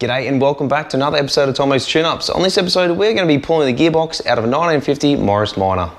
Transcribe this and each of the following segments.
G'day and welcome back to another episode of Tomo's Tune-Ups. On this episode, we're going to be pulling the gearbox out of a 1950 Morris Minor.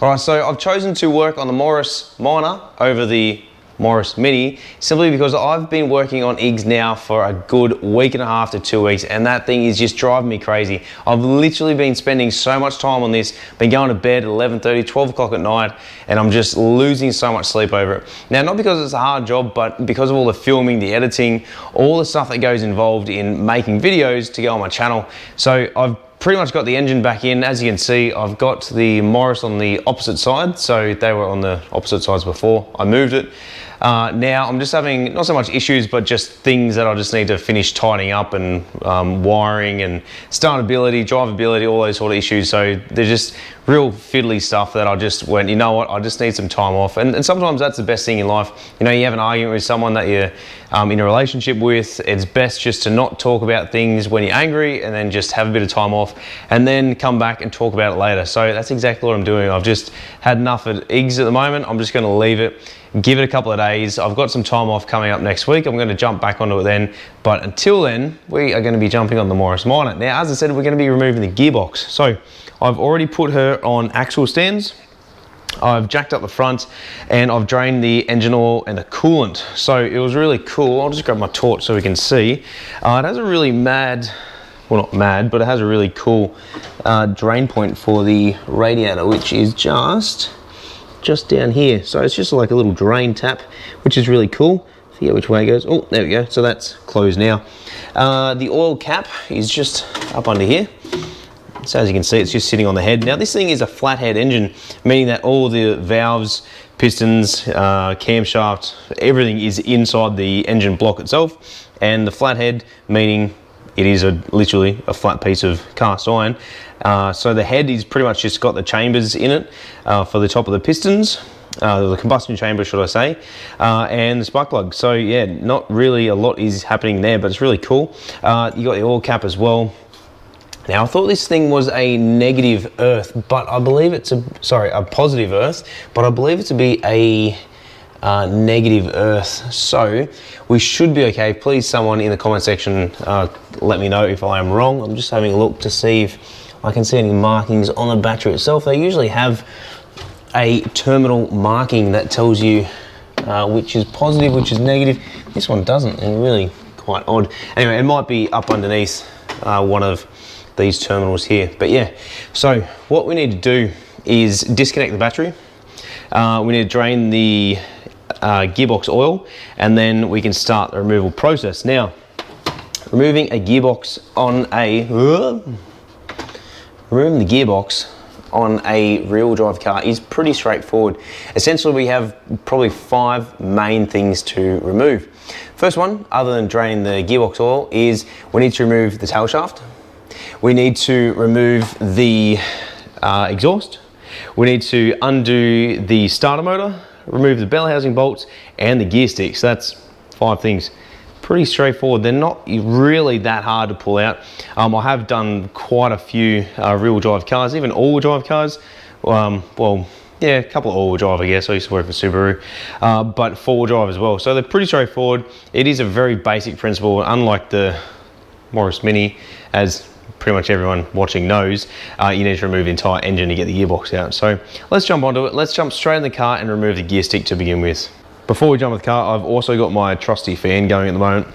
Alright, so I've chosen to work on the Morris Minor over the Morris Mini simply because I've been working on IGs now for a good week and a half to 2 weeks, and that thing is just driving me crazy. I've literally been spending so much time on this, been going to bed at 11:30, 12 o'clock at night, and I'm just losing so much sleep over it. Now, not because it's a hard job, but because of all the filming, the editing, all the stuff that goes involved in making videos to go on my channel. So I've pretty much got the engine back in. As you can see, I've got the Morris on the opposite side, so they were on the opposite sides before I moved it. Now I'm just having not so much issues, but just things that I just need to finish tidying up, and wiring and startability, drivability, all those sort of issues. So they're just real fiddly stuff that I just went, you know what, I just need some time off. And sometimes that's the best thing in life. You know, you have an argument with someone that you're in a relationship with, it's best just to not talk about things when you're angry, and then just have a bit of time off and then come back and talk about it later. So that's exactly what I'm doing. I've just had enough of IGs at the moment. I'm just going to leave it, give it a couple of days. I've got some time off coming up next week. I'm going to jump back onto it then, but until then we are going to be jumping on the Morris Minor. Now, as I said, we're going to be removing the gearbox. So I've already put her on axle stands, I've jacked up the front, and I've drained the engine oil and the coolant. So it was really cool. I'll just grab my torch so we can see. It has a really mad, well, not mad, but it has a really cool drain point for the radiator, which is just down here. So it's just like a little drain tap, which is really cool. I forget which way it goes. Oh, there we go. So that's closed now. The oil cap is just up under here. So as you can see, it's just sitting on the head. Now, this thing is a flathead engine, meaning that all the valves, pistons, camshaft, everything is inside the engine block itself. And the flathead, meaning it is literally a flat piece of cast iron. So the head is pretty much just got the chambers in it for the top of the pistons, the combustion chamber, should I say, and the spark plug. So yeah, not really a lot is happening there, but it's really cool. You got the oil cap as well. Now, I thought this thing was a negative earth, but I believe it's a positive earth, but I believe it to be a negative earth. So we should be okay. Please, someone in the comment section, let me know if I am wrong. I'm just having a look to see if I can see any markings on the battery itself. They usually have a terminal marking that tells you which is positive, which is negative. This one doesn't, and really quite odd. Anyway, it might be up underneath one of these terminals here. But yeah, so what we need to do is disconnect the battery. We need to drain the gearbox oil, and then we can start the removal process. Now, removing a gearbox on a rear-wheel drive car is pretty straightforward. Essentially, we have probably 5 main things to remove. First one, other than draining the gearbox oil, is we need to remove the tail shaft. We need to remove the exhaust. We need to undo the starter motor, remove the bell housing bolts, and the gear sticks. So that's 5 things. Pretty straightforward. They're not really that hard to pull out. I have done quite a few rear-wheel drive cars, even all-wheel drive cars. Well, yeah, a couple of all-wheel drive, I guess. I used to work for Subaru, but 4-wheel drive as well. So they're pretty straightforward. It is a very basic principle, unlike the Morris Mini, as pretty much everyone watching knows. You need to remove the entire engine to get the gearbox out. So let's jump onto it. Let's jump straight in the car and remove the gear stick to begin with. Before we jump in the car, I've also got my trusty fan going at the moment.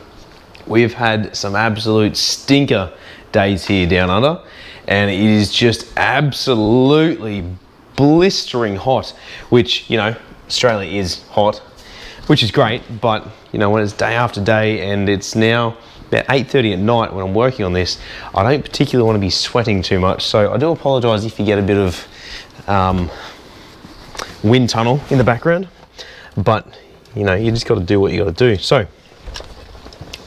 We've had some absolute stinker days here down under, and it is just absolutely blistering hot, which, you know, Australia is hot, which is great, but you know, when it's day after day and it's now about 8:30 at night when I'm working on this, I don't particularly want to be sweating too much. So I do apologise if you get a bit of wind tunnel in the background, but you know, you just got to do what you got to do. So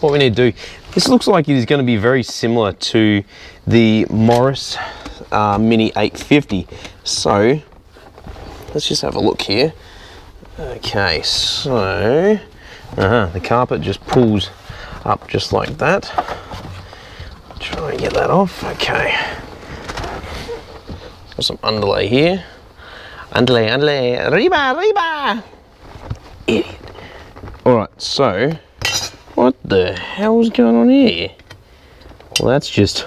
what we need to do, this looks like it is going to be very similar to the Morris Mini 850. So let's just have a look here. Okay, so the carpet just pulls up just like that. Try and get that off. Okay. Got some underlay here. Underlay, Reba! Idiot. Alright, so what the hell's going on here? Well, that's just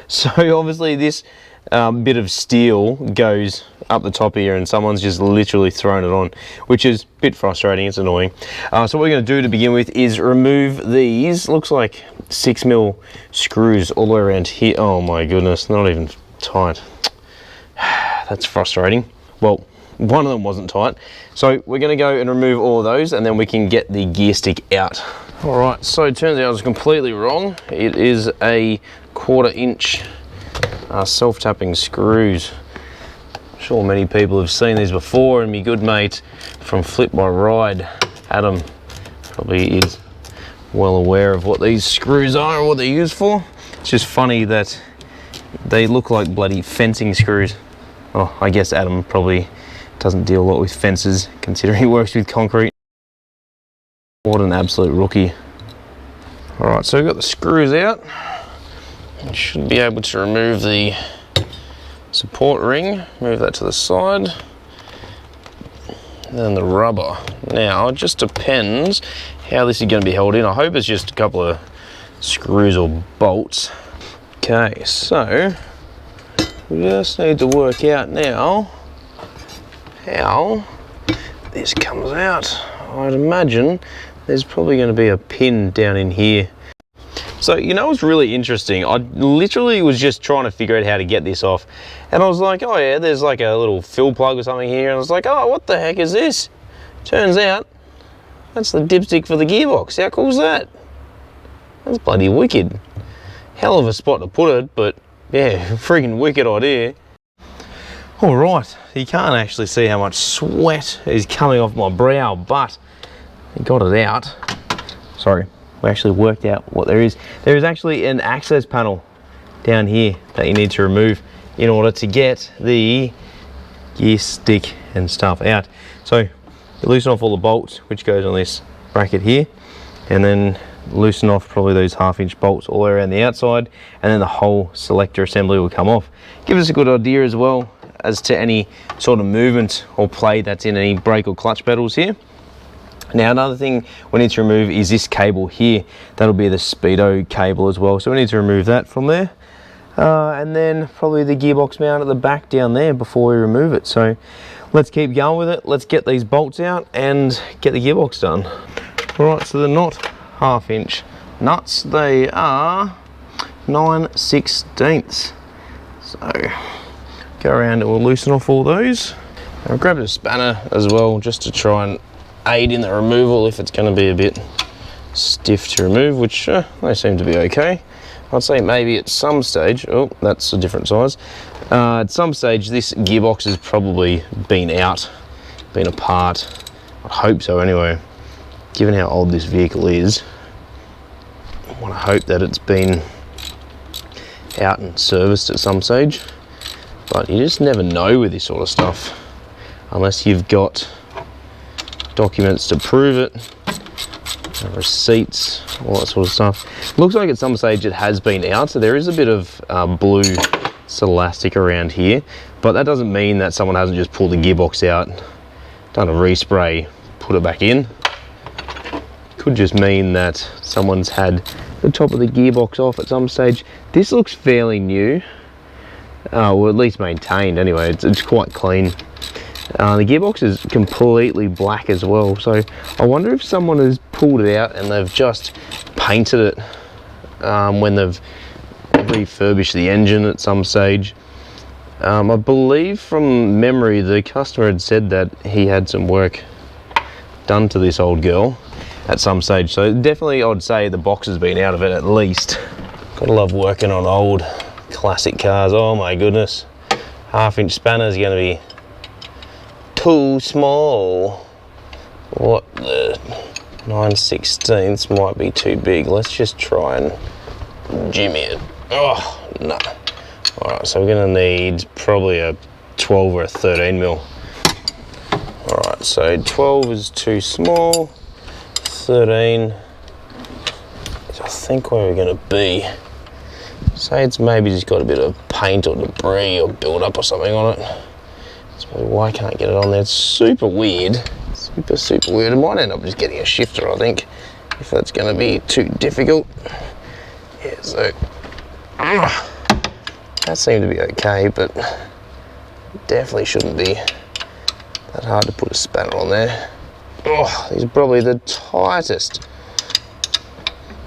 so obviously this bit of steel goes up the top here and someone's just literally thrown it on, which is a bit frustrating. It's annoying. So what we're going to do to begin with is remove these, looks like 6mm screws all the way around here. Oh my goodness, not even tight. That's frustrating. Well, one of them wasn't tight. So we're going to go and remove all of those and then we can get the gear stick out. All right, so it turns out I was completely wrong. It is a 1/4 inch self-tapping screws. I'm sure many people have seen these before, and my good mate from Flip by Ride, Adam, probably is well aware of what these screws are and what they're used for. It's just funny that they look like bloody fencing screws. Oh, I guess Adam probably doesn't deal a lot with fences, considering he works with concrete. What an absolute rookie. All right, so we've got the screws out. You should be able to remove the support ring, move that to the side. And then the rubber. Now, it just depends how this is going to be held in. I hope it's just a couple of screws or bolts. Okay, so we just need to work out now how this comes out. I'd imagine there's probably going to be a pin down in here. So, you know what's really interesting? I literally was just trying to figure out how to get this off. And I was like, oh yeah, there's like a little fill plug or something here. And I was like, oh, what the heck is this? Turns out, that's the dipstick for the gearbox. How cool is that? That's bloody wicked. Hell of a spot to put it, but yeah, freaking wicked idea. All right, you can't actually see how much sweat is coming off my brow, but I got it out. Sorry. We actually worked out what there is. There is actually an access panel down here that you need to remove in order to get the gear stick and stuff out. So you loosen off all the bolts, which goes on this bracket here, and then loosen off probably those 1/2 inch bolts all the way around the outside, and then the whole selector assembly will come off. Give us a good idea as well as to any sort of movement or play that's in any brake or clutch pedals here. Now another thing we need to remove is this cable here. That'll be the speedo cable as well, so we need to remove that from there. And then probably the gearbox mount at the back down there before we remove it. So let's keep going with it. Let's get these bolts out and get the gearbox done. All right, so they're not 1/2 inch nuts, they are 9/16. So go around and we'll loosen off all those. I've grabbed a spanner as well just to try and aid in the removal if it's going to be a bit stiff to remove, which they seem to be okay. I'd say maybe at some stage, oh, that's a different size. At some stage this gearbox has probably been out, been apart. I hope so anyway. Given how old this vehicle is, I want to hope that it's been out and serviced at some stage. But you just never know with this sort of stuff, unless you've got documents to prove it, receipts, all that sort of stuff. Looks like at some stage it has been out, so there is a bit of blue elastic around here, but that doesn't mean that someone hasn't just pulled the gearbox out, done a respray, put it back in. Could just mean that someone's had the top of the gearbox off at some stage. This looks fairly new, or at least maintained anyway. It's quite clean. The gearbox is completely black as well, so I wonder if someone has pulled it out and they've just painted it when they've refurbished the engine at some stage. I believe from memory the customer had said that he had some work done to this old girl at some stage, so definitely I'd say the box has been out of it at least. Gotta love working on old classic cars. Oh my goodness, 1/2 inch spanner is going to be too small. What the 9/16 might be too big. Let's just try and jimmy it. Oh no. Alright, so we're going to need probably a 12 or a 13 mil. All right, so 12 is too small, 13 is I think where we're gonna be. Say it's maybe just got a bit of paint or debris or build up or something on it. That's probably why I can't get it on there. It's super weird, super weird. It might end up just getting a shifter, I think, if that's gonna be too difficult. Yeah, so that seemed to be okay, but definitely shouldn't be that hard to put a spanner on there. Oh, these are probably the tightest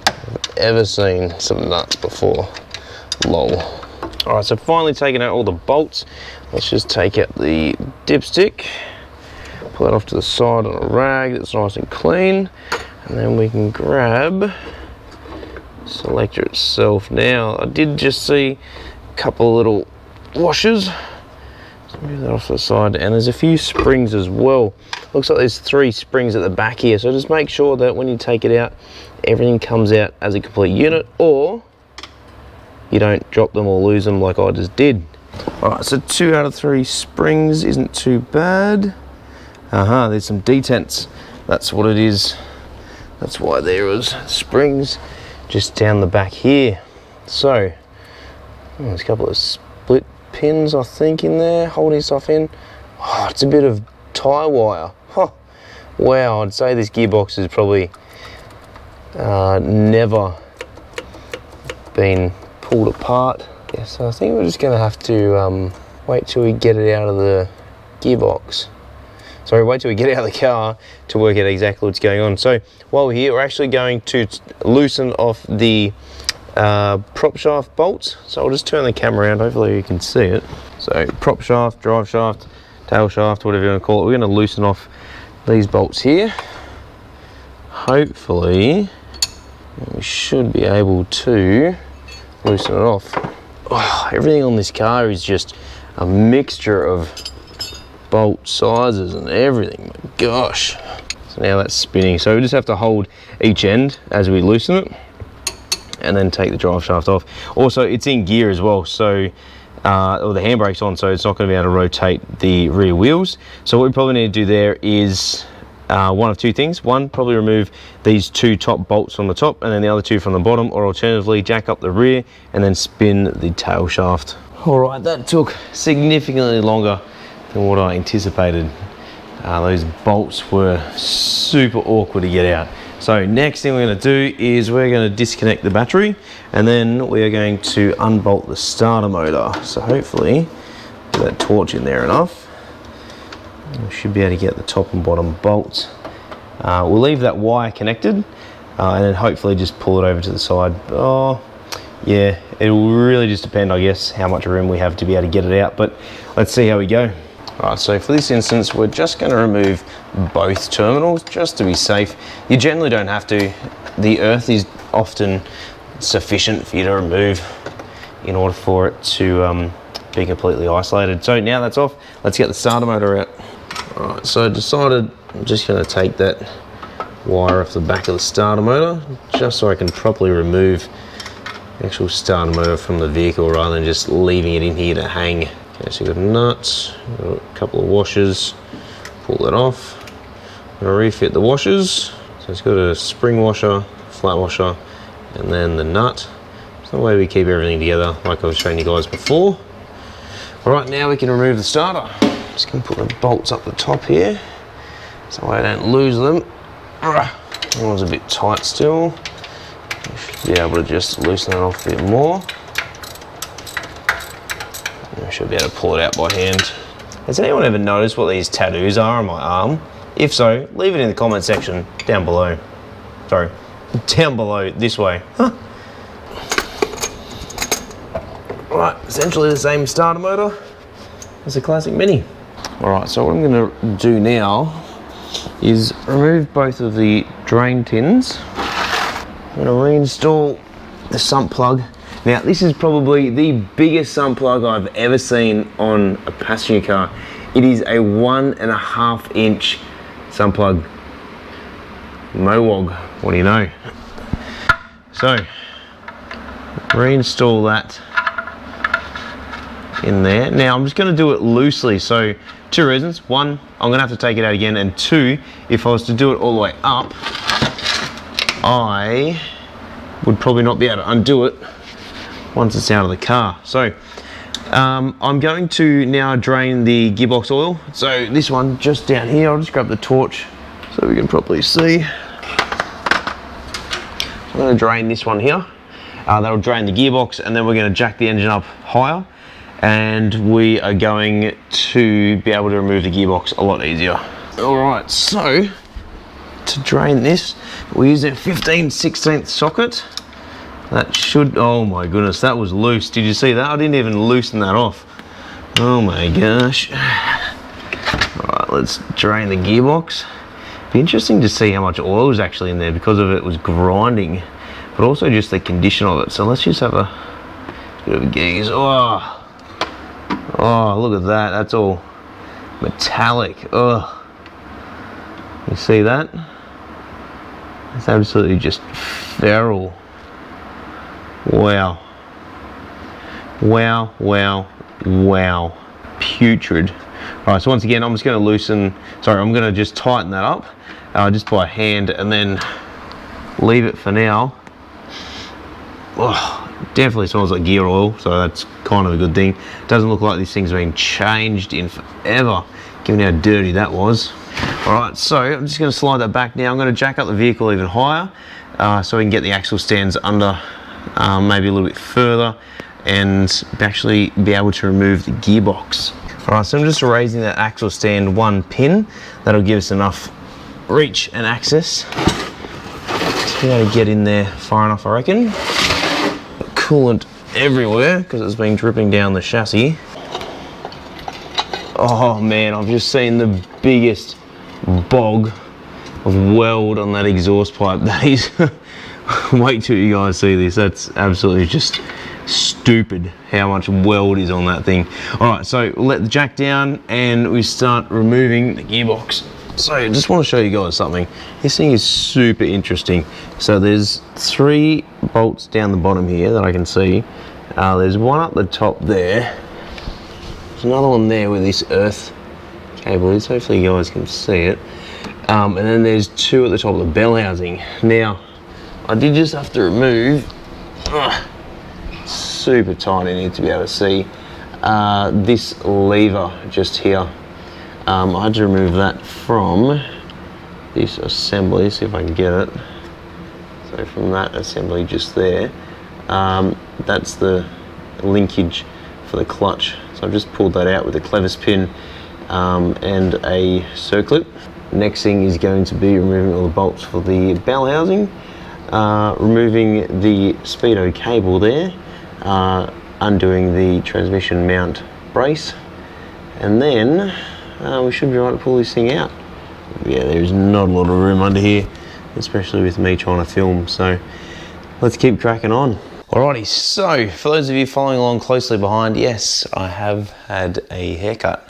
I've ever seen some nuts before. Lol. All right, so finally taking out all the bolts. Let's just take out the dipstick, pull that off to the side on a rag that's nice and clean, and then we can grab Selector itself. Now, I did just see a couple of little washers. Let's move that off to the side, and there's a few springs as well. Looks like there's 3 springs at the back here, so just make sure that when you take it out, everything comes out as a complete unit, or you don't drop them or lose them like I just did. All right, so 2 out of 3 springs isn't too bad. There's some detents. That's what it is. That's why there was springs just down the back here. So, there's a couple of split pins, I think, in there, holding stuff in. Oh, it's a bit of tie wire. Huh. Wow, I'd say this gearbox has probably never been pulled apart. Yeah, so I think we're just gonna have to wait till we get it out of the gearbox. Sorry, wait till we get out of the car to work out exactly what's going on. So while we're here, we're actually going to loosen off the prop shaft bolts. So I'll just turn the camera around, hopefully you can see it. So prop shaft, drive shaft, tail shaft, whatever you want to call it. We're going to loosen off these bolts here. Hopefully we should be able to loosen it off. Oh, everything on this car is just a mixture of bolt sizes and everything. My gosh. So now that's spinning. So we just have to hold each end as we loosen it and then take the drive shaft off. Also, it's in gear as well, so or the handbrake's on, so it's not going to be able to rotate the rear wheels. So what we probably need to do there is one of 2 things. One, probably remove these 2 top bolts on the top and then the other 2 from the bottom, or alternatively jack up the rear and then spin the tail shaft. All right, that took significantly longer than what I anticipated. Those bolts were super awkward to get out. So next thing we're going to do is we're going to disconnect the battery, and then we are going to unbolt the starter motor. So hopefully get that torch in there enough. We should be able to get the top and bottom bolts. We'll leave that wire connected and then hopefully just pull it over to the side. Oh yeah, it will really just depend, I guess, how much room we have to be able to get it out, but let's see how we go. All right, so for this instance, we're just going to remove both terminals just to be safe. You generally don't have to. The earth is often sufficient for you to remove in order for it to be completely isolated. So now that's off, let's get the starter motor out. All right, so I decided I'm just going to take that wire off the back of the starter motor just so I can properly remove the actual starter motor from the vehicle rather than just leaving it in here to hang. Okay, so you've got a nut, got a couple of washers, pull that off. I'm going to refit the washers. So it's got a spring washer, flat washer, and then the nut. So the way we keep everything together like I was showing you guys before. All right, now we can remove the starter. Just going to put the bolts up the top here so I don't lose them. That one's a bit tight still. We should be able to just loosen that off a bit more. I should be able to pull it out by hand. Has anyone ever noticed what these tattoos are on my arm? If so, leave it in the comment section down below. Sorry, down below this way. Huh. Right, essentially the same starter motor as a classic Mini. All right, so what I'm going to do now is remove both of the drain tins. I'm going to reinstall the sump plug. Now, this is probably the biggest sump plug I've ever seen on a passenger car. It is a 1.5 inch sump plug. Mowog, what do you know? So, reinstall that in there. Now I'm just going to do it loosely, so 2 reasons. 1, I'm going to have to take it out again, and 2, if I was to do it all the way up, I would probably not be able to undo it once it's out of the car. So I'm going to now drain the gearbox oil. So this one just down here, I'll just grab the torch so we can properly see. I'm going to drain this one here. That'll drain the gearbox, and then we're going to jack the engine up higher, and we are going to be able to remove the gearbox a lot easier. Alright, so to drain this, we use a 15/16 socket. That should, oh my goodness, that was loose. Did you see that? I didn't even loosen that off. Oh my gosh. Alright, let's drain the gearbox. Be interesting to see how much oil was actually in there because of it was grinding, but also just the condition of it. So let's just have a bit of a gaze. Oh, look at that. That's all metallic. Oh, you see that? It's absolutely just feral. Wow. Wow, wow, wow. Putrid. Alright, so once again, I'm just going to I'm going to just tighten that up just by hand, and then leave it for now. Oh, definitely smells like gear oil, so that's kind of a good thing. Doesn't look like this thing's been changed in forever, given how dirty that was. Alright, so I'm just going to slide that back now. I'm going to jack up the vehicle even higher so we can get the axle stands under maybe a little bit further and actually be able to remove the gearbox. Alright, so I'm just raising that axle stand 1 pin. That'll give us enough reach and access to be able to get in there far enough, I reckon. Coolant everywhere because it's been dripping down the chassis. Oh man, I've just seen the biggest bog of weld on that exhaust pipe. That is, wait till you guys see this. That's absolutely just stupid how much weld is on that thing. Alright, so we'll let the jack down and we start removing the gearbox. So I just want to show you guys something. This thing is super interesting. So there's 3 bolts down the bottom here that I can see. There's one up the top there. There's another one there where this earth cable is. Hopefully you guys can see it. And then there's 2 at the top of the bell housing. Now, I did just have to remove, super tiny, need to be able to see, this lever just here. I had to remove that from this assembly, see if I can get it. So from that assembly just there, that's the linkage for the clutch. So I've just pulled that out with a clevis pin and a circlip. Next thing is going to be removing all the bolts for the bell housing, removing the speedo cable there, undoing the transmission mount brace, and then we should be able to pull this thing out. Yeah, there's not a lot of room under here, especially with me trying to film, so let's keep cracking on. Alrighty, so for those of you following along closely behind, yes, I have had a haircut.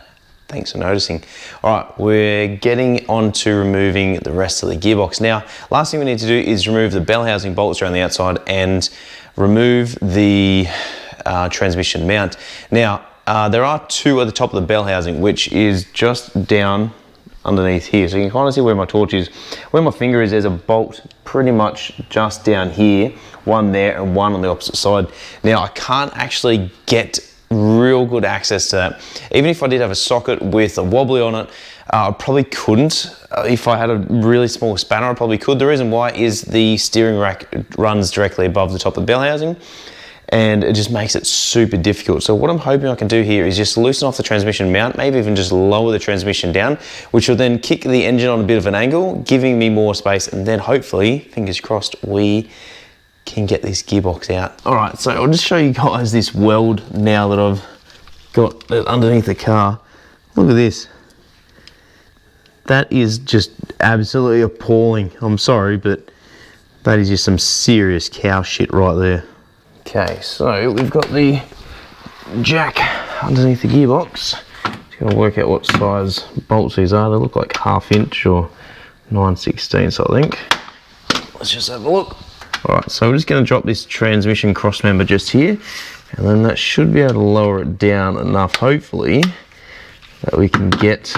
Thanks for noticing. Alright, we're getting on to removing the rest of the gearbox. Now, last thing we need to do is remove the bell housing bolts around the outside and remove the transmission mount. Now, there are 2 at the top of the bell housing, which is just down underneath here. So you can kind of see where my torch is. Where my finger is, there's a bolt pretty much just down here, 1 there and 1 on the opposite side. Now, I can't actually get real good access to that. Even if I did have a socket with a wobbly on it, I probably couldn't. If I had a really small spanner, I probably could. The reason why is the steering rack runs directly above the top of the bell housing, and it just makes it super difficult. So what I'm hoping I can do here is just loosen off the transmission mount, maybe even just lower the transmission down, which will then kick the engine on a bit of an angle, giving me more space, and then hopefully, fingers crossed, we can get this gearbox out. Alright, so I'll just show you guys this weld now that I've got underneath the car. Look at this. That is just absolutely appalling. I'm sorry, but that is just some serious cow shit right there. Okay, so we've got the jack underneath the gearbox. Just going to work out what size bolts these are. They look like 1/2 inch or 9/16, I think. Let's just have a look. Alright, so we're just going to drop this transmission cross member just here. And then that should be able to lower it down enough, hopefully, that we can get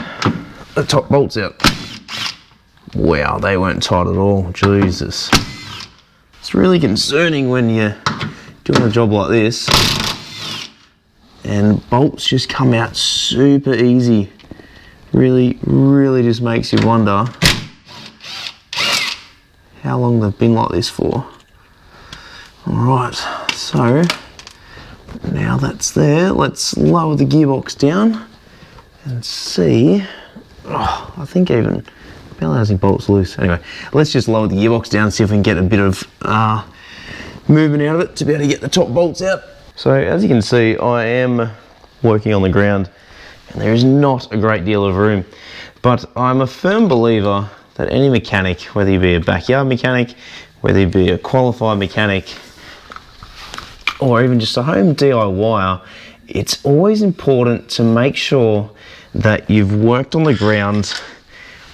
the top bolts out. Wow, they weren't tight at all, Jesus. It's really concerning when you're doing a job like this and bolts just come out super easy. Really, really just makes you wonder how long they've been like this for. Alright, so now that's there, let's lower the gearbox down and see. Oh, I think even belly housing bolts loose. Anyway, let's just lower the gearbox down and see if we can get a bit of movement out of it to be able to get the top bolts out. So as you can see, I am working on the ground and there is not a great deal of room, but I'm a firm believer that any mechanic, whether you be a backyard mechanic, whether you be a qualified mechanic, or even just a home DIYer, it's always important to make sure that you've worked on the ground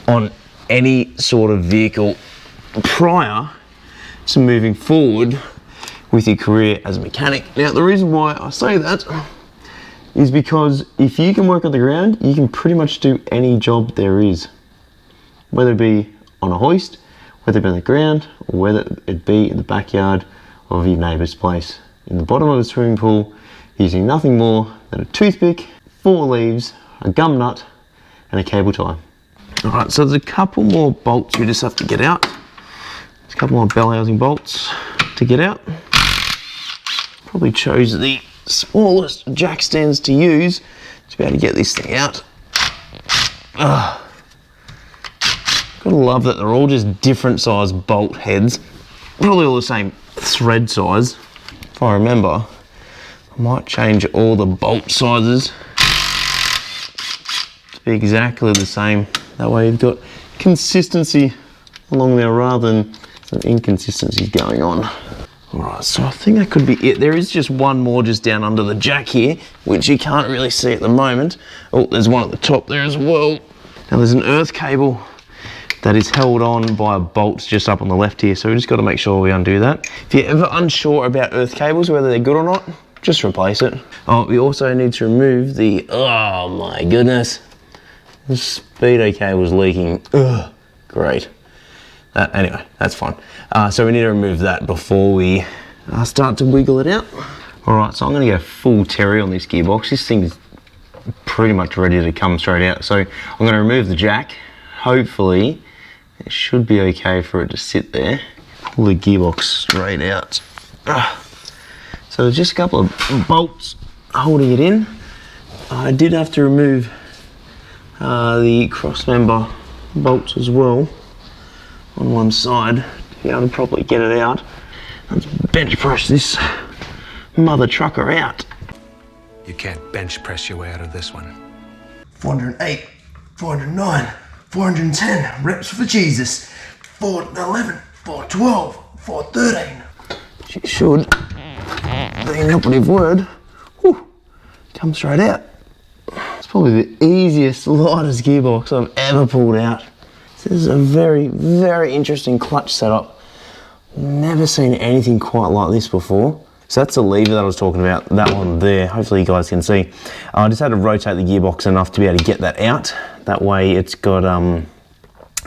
on any sort of vehicle prior to moving forward with your career as a mechanic. Now, the reason why I say that is because if you can work on the ground, you can pretty much do any job there is. Whether it be on a hoist, whether it be on the ground, or whether it be in the backyard of your neighbour's place. In the bottom of the swimming pool, using nothing more than a toothpick, 4 leaves, a gum nut, and a cable tie. Alright, so there's a couple more bolts we just have to get out. There's a couple more bell housing bolts to get out. Probably chose the smallest jack stands to use to be able to get this thing out. Gotta love that they're all just different size bolt heads. Probably all the same thread size. If I remember, I might change all the bolt sizes to be exactly the same. That way you've got consistency along there rather than some inconsistencies going on. Alright, so I think that could be it. There is just one more just down under the jack here, which you can't really see at the moment. Oh, there's one at the top there as well. Now there's an earth cable that is held on by a bolt just up on the left here, so we just got to make sure we undo that. If you're ever unsure about earth cables, whether they're good or not, just replace it. Oh, we also need to remove the, oh my goodness, the speedo cable's leaking. Ugh, great. Anyway, that's fine. So we need to remove that before we start to wiggle it out. Alright, so I'm going to go full Terry on this gearbox. This thing is pretty much ready to come straight out. So I'm going to remove the jack. Hopefully, it should be okay for it to sit there. Pull the gearbox straight out. So there's just a couple of bolts holding it in. I did have to remove the cross member bolts as well on one side to be able to properly get it out. Let's bench press this mother trucker out. You can't bench press your way out of this one. 408, 409, 410 reps for Jesus. 411, 412, 413. She should, being an operative word, whew, come straight out. It's probably the easiest, lightest gearbox I've ever pulled out. This is a very, very interesting clutch setup. Never seen anything quite like this before. So that's the lever that I was talking about, that one there. Hopefully you guys can see. I just had to rotate the gearbox enough to be able to get that out. That way it's got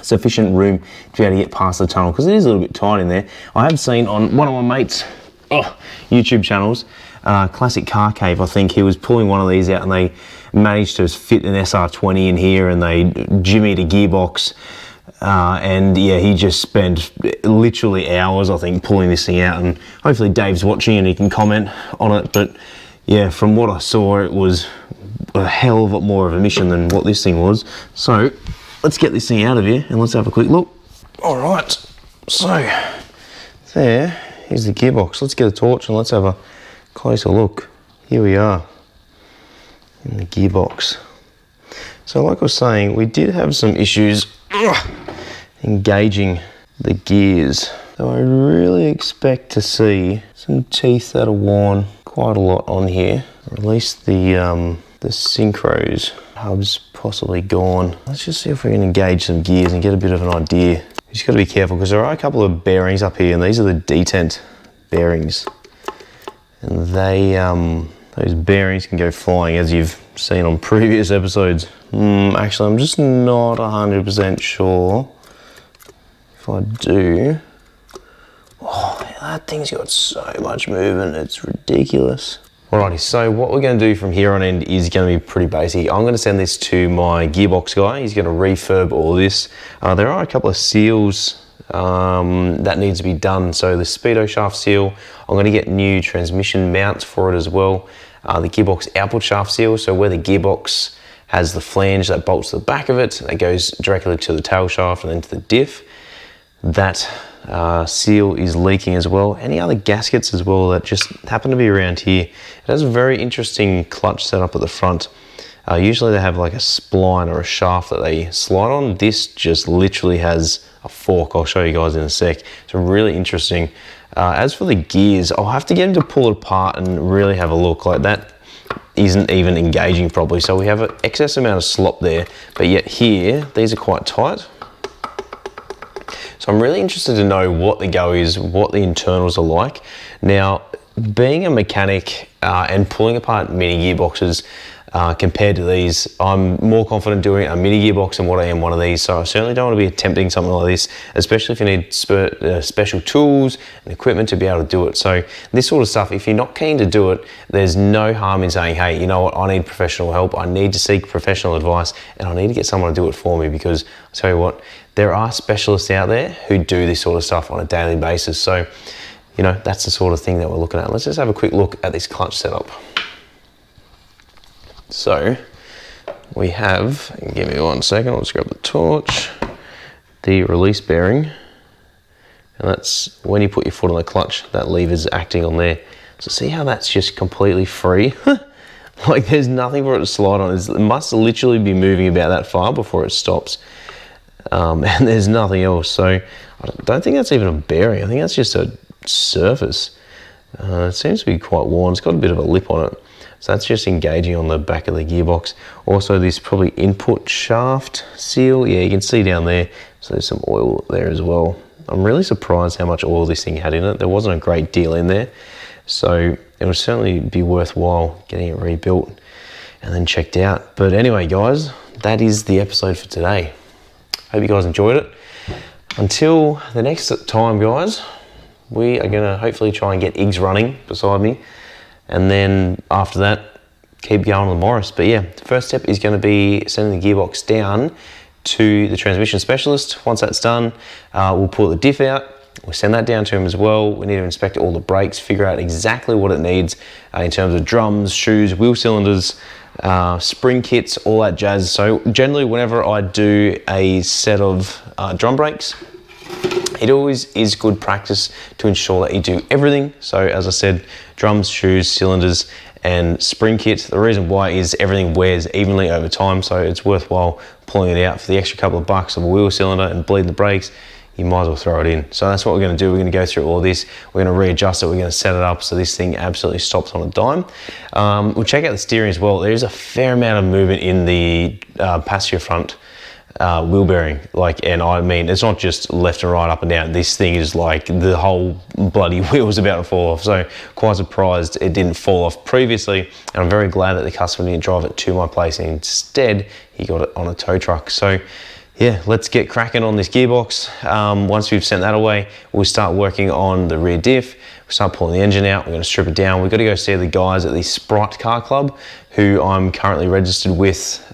sufficient room to be able to get past the tunnel, because it is a little bit tight in there. I have seen on one of my mates' YouTube channels, Classic Car Cave, I think, he was pulling one of these out and they managed to fit an SR20 in here and they jimmied a gearbox. And yeah, he just spent literally hours, I think, pulling this thing out, and hopefully Dave's watching and he can comment on it. But yeah, from what I saw, it was a hell of a lot more of a mission than what this thing was. So let's get this thing out of here and let's have a quick look. All right, so there is the gearbox. Let's get a torch and let's have a closer look. Here we are in the gearbox. So like I was saying, we did have some issues engaging the gears. So I really expect to see some teeth that are worn quite a lot on here. Or at least the synchros hub's possibly gone. Let's just see if we can engage some gears and get a bit of an idea. You just got to be careful because there are a couple of bearings up here, and these are the detent bearings. and they those bearings can go flying, as you've seen on previous episodes. Actually, I'm just not 100% sure if I do. Oh, that thing's got so much movement, it's ridiculous. Alrighty, so what we're going to do from here on in is going to be pretty basic. I'm going to send this to my gearbox guy. He's going to refurb all this. There are a couple of seals that needs to be done. So the speedo shaft seal, I'm going to get new transmission mounts for it as well. The gearbox output shaft seal, so where the gearbox has the flange that bolts to the back of it, and it goes directly to the tail shaft and then to the diff. That seal is leaking as well. Any other gaskets as well that just happen to be around here. It has a very interesting clutch setup at the front. Usually they have like a spline or a shaft that they slide on. This just literally has a fork. I'll show you guys in a sec. It's really interesting. As for the gears, I'll have to get him to pull it apart and really have a look. Like that isn't even engaging properly. So we have an excess amount of slop there, but yet here, these are quite tight. So I'm really interested to know what the go is, what the internals are like. Now, being a mechanic and pulling apart mini gearboxes compared to these, I'm more confident doing a mini gearbox than what I am one of these. So I certainly don't want to be attempting something like this, especially if you need special tools and equipment to be able to do it. So this sort of stuff, if you're not keen to do it, there's no harm in saying, hey, you know what, I need professional help. I need to seek professional advice and I need to get someone to do it for me, because I'll tell you what, there are specialists out there who do this sort of stuff on a daily basis. So, you know, that's the sort of thing that we're looking at. Let's just have a quick look at this clutch setup. So we have, give me 1 second, I'll just grab the torch, the release bearing, and that's when you put your foot on the clutch, that lever's acting on there. So see how that's just completely free? Like there's nothing for it to slide on. It must literally be moving about that far before it stops. And there's nothing else. So I don't think that's even a bearing. I think that's just a surface. It seems to be quite worn. It's got a bit of a lip on it. So that's just engaging on the back of the gearbox. Also this probably input shaft seal. Yeah, you can see down there. So there's some oil there as well. I'm really surprised how much oil this thing had in it. There wasn't a great deal in there. So it would certainly be worthwhile getting it rebuilt and then checked out. But anyway, guys, that is the episode for today. Hope you guys enjoyed it. Until the next time, guys, we are gonna hopefully try and get Iggs running beside me. And then after that, keep going on the Morris. But yeah, the first step is gonna be sending the gearbox down to the transmission specialist. Once that's done, we'll pull the diff out. We'll send that down to him as well. We need to inspect all the brakes, figure out exactly what it needs in terms of drums, shoes, wheel cylinders, spring kits, all that jazz. So generally whenever I do a set of drum brakes, it always is good practice to ensure that you do everything. So as I said, drums, shoes, cylinders, and spring kit. The reason why is everything wears evenly over time, so it's worthwhile pulling it out for the extra couple of bucks of a wheel cylinder and bleeding the brakes. You might as well throw it in. So that's what we're going to do. We're going to go through all this. We're going to readjust it. We're going to set it up so this thing absolutely stops on a dime. We'll check out the steering as well. There's a fair amount of movement in the passenger front wheel bearing. And I mean, it's not just left and right, up and down. This thing is like the whole bloody wheel is about to fall off. So quite surprised it didn't fall off previously. And I'm very glad that the customer didn't drive it to my place. And instead, he got it on a tow truck. So yeah, let's get cracking on this gearbox. Once we've sent that away, we'll start working on the rear diff. We'll start pulling the engine out. We're going to strip it down. We've got to go see the guys at the Sprite Car Club, who I'm currently registered with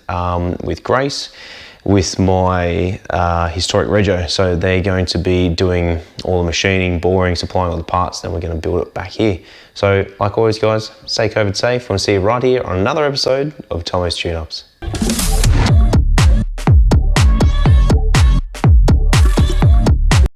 Grace, with my historic rego. So they're going to be doing all the machining, boring, supplying all the parts, then we're going to build it back here. So like always, guys, stay COVID safe. We'll see you right here on another episode of Tomo's Tune Ups.